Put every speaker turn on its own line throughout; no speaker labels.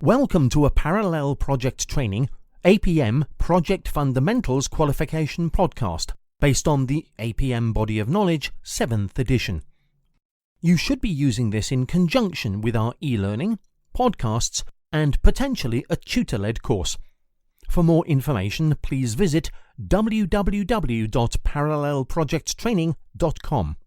Welcome to a Parallel Project Training APM Project Fundamentals Qualification podcast based on the APM Body of Knowledge 7th edition. You should be using this in conjunction with our e-learning, podcasts and potentially a tutor-led course. For more information, please visit www.parallelprojecttraining.com.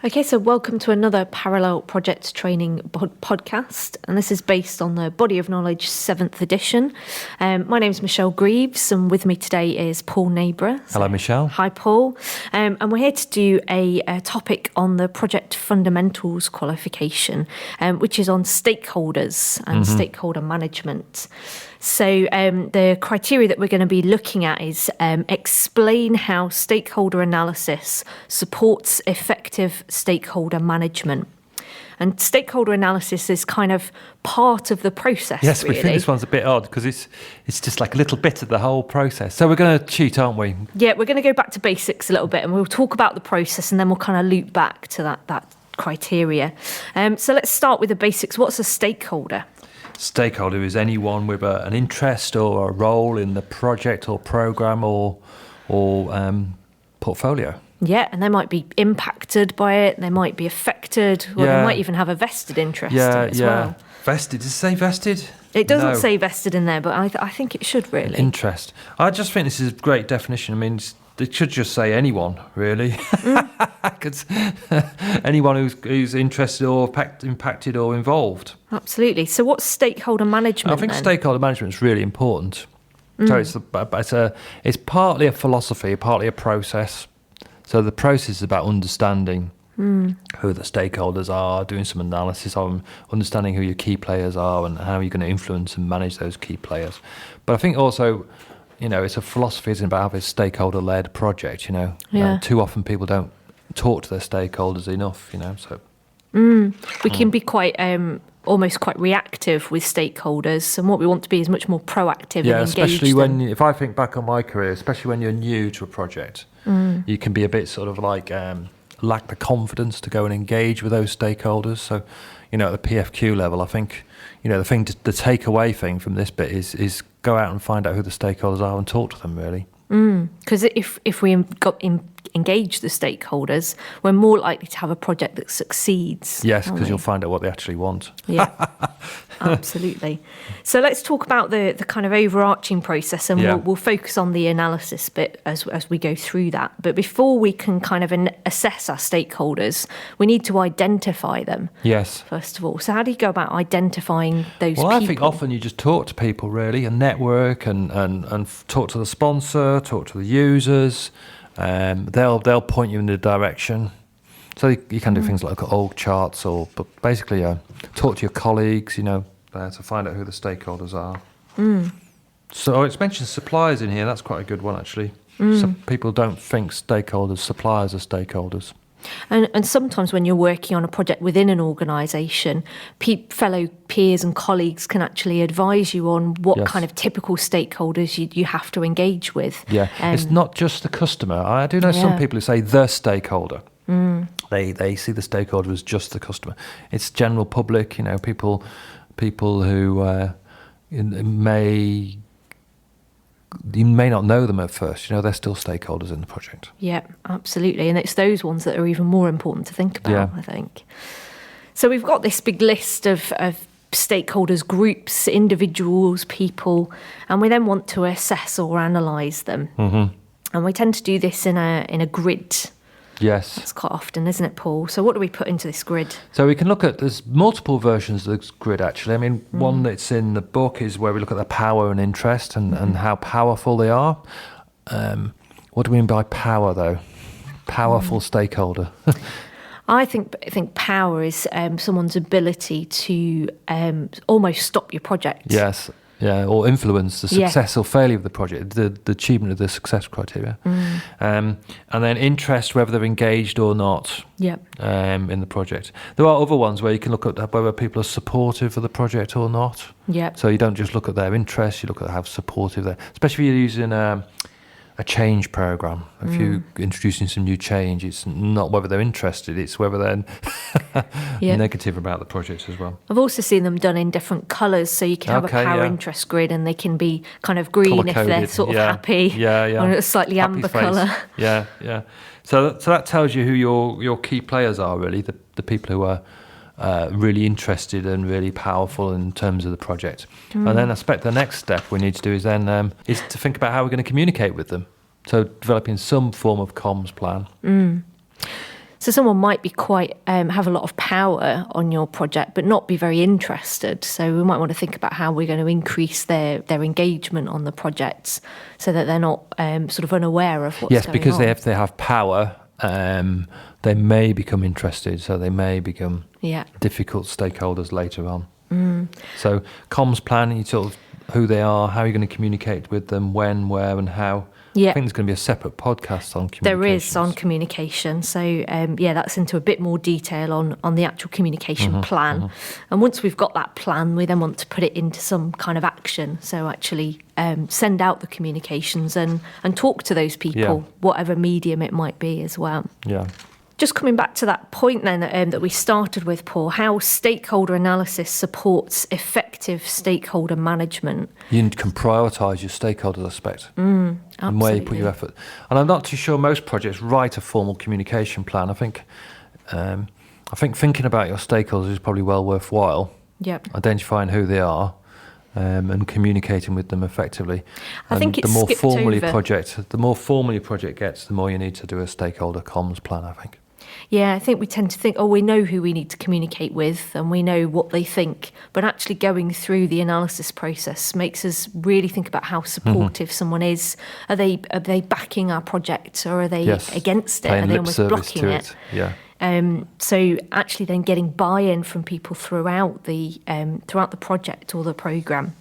Okay, so welcome to another Parallel Project Training podcast, and this is based on the Body of Knowledge 7th edition. My name is Michelle Greaves, and with me today is Paul Neighbour.
Hello, Michelle.
Hi, Paul. And we're here to do a topic on the Project Fundamentals qualification, which is on stakeholders and stakeholder management. So the criteria that we're going to be looking at is explain how stakeholder analysis supports effective stakeholder management. And stakeholder analysis is kind of part of the process.
Yes,
really.
We think this one's a bit odd because it's just like a little bit of the whole process. So we're going to cheat, aren't we?
Yeah, we're going to go back to basics a little bit and we'll talk about the process and then we'll kind of loop back to that criteria. So let's start with the basics. What's a stakeholder?
Stakeholder is anyone with an interest or a role in the project or program or portfolio.
Yeah, and they might be impacted by it, they might be affected, or they might even have a vested interest in it as well.
Vested, does it say vested?
It doesn't say vested in there, but I think it should really.
Interest. I just think this is a great definition. I mean, it should just say anyone, really. Because anyone who's interested or impacted or involved.
Absolutely. So what's stakeholder management
I think
then?
stakeholder management is really important. So it's partly a philosophy, partly a process. So the process is about understanding who the stakeholders are, doing some analysis on understanding who your key players are and how you're going to influence and manage those key players. But I think also, it's a philosophy, isn't it, about having a stakeholder-led project, too often people don't talk to their stakeholders enough, so.
We can be quite, almost quite reactive with stakeholders, and what we want to be is much more proactive and engage
especially
them.
if I think back on my career, especially when you're new to a project, you can be a bit sort of like lack the confidence to go and engage with those stakeholders. So, at the PFQ level, I think, the takeaway thing from this bit is go out and find out who the stakeholders are and talk to them, really.
Because if we engage the stakeholders, we're more likely to have a project that succeeds.
Yes, because you'll find out what they actually want.
Yeah, absolutely. So let's talk about the kind of overarching process, and we'll focus on the analysis bit as we go through that. But before we can kind of assess our stakeholders, we need to identify them.
Yes.
First of all. So how do you go about identifying those people?
Well, I think often you just talk to people, really, and network and talk to the sponsor, talk to the users. They'll point you in the direction. So you can do things like org charts, but basically talk to your colleagues, to find out who the stakeholders are. So it's mentioned suppliers in here. That's quite a good one, actually. Some people don't think suppliers are stakeholders.
And sometimes when you're working on a project within an organisation, fellow peers and colleagues can actually advise you on what kind of typical stakeholders you have to engage with.
Yeah, it's not just the customer. I do know some people who say the stakeholder. They see the stakeholder as just the customer. It's general public, people who you may not know them at first, they're still stakeholders in the project.
Yeah, absolutely. And it's those ones that are even more important to think about, I think. So we've got this big list of stakeholders, groups, individuals, people, and we then want to assess or analyse them. And we tend to do this in a grid.
Yes.
That's quite often, isn't it, Paul? So what do we put into this grid?
So we can there's multiple versions of this grid, actually. I mean, one that's in the book is where we look at the power and interest and how powerful they are. What do we mean by power, though? Powerful stakeholder.
I think power is someone's ability to almost stop your project.
Yes. Yeah, or influence the success or failure of the project, the achievement of the success criteria. And then interest, whether they're engaged or not in the project. There are other ones where you can look at whether people are supportive of the project or not.
Yeah.
So you don't just look at their interest, you look at how supportive they're, especially if you're using change program. If you're introducing some new change, it's not whether they're interested, it's whether they're negative about the project as well.
I've also seen them done in different colours, so you can have a power interest grid, and they can be kind of green if they're sort of happy, or a slightly happy amber colour.
Yeah. So that tells you who your key players are, really, the people who are really interested and really powerful in terms of the project. And then I expect the next step we need to do is then is to think about how we're going to communicate with them. So developing some form of comms plan.
So someone might be quite have a lot of power on your project, but not be very interested. So we might want to think about how we're going to increase their engagement on the projects, so that they're not sort of unaware of what's going on.
Yes, because if they have power, they may become interested, so they may become difficult stakeholders later on. So comms plan, you sort of who they are, how you're going to communicate with them, when, where, and how. I think there's going to be a separate podcast on communication.
There is on communication. So, that's into a bit more detail on the actual communication plan. And once we've got that plan, we then want to put it into some kind of action. So actually send out the communications and talk to those people, whatever medium it might be as well.
Yeah.
Just coming back to that point then that we started with, Paul, how stakeholder analysis supports effective stakeholder management.
You can prioritise your stakeholders aspect and where you put your effort. And I'm not too sure most projects write a formal communication plan. I think thinking about your stakeholders is probably well worthwhile.
Yep.
Identifying who they are and communicating with them effectively.
I think it's
the more
skipped
formally
over.
The more formally a project gets, the more you need to do a stakeholder comms plan, I think.
Yeah, I think we tend to think, we know who we need to communicate with and we know what they think. But actually going through the analysis process makes us really think about how supportive someone is. Are they backing our project, or are they against it?
Paying
Are they
lip
almost
service
blocking
to
it?
Yeah.
So actually then getting buy-in from people throughout the project or the programme.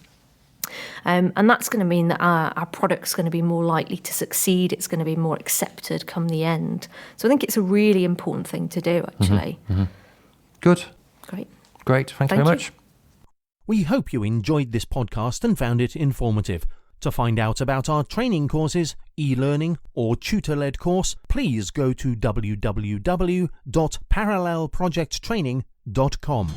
And that's going to mean that our product's going to be more likely to succeed. It's going to be more accepted come the end. So I think it's a really important thing to do, actually.
Good.
Great.
Thank you very much.
We hope you enjoyed this podcast and found it informative. To find out about our training courses, e-learning or tutor-led course, please go to www.parallelprojecttraining.com.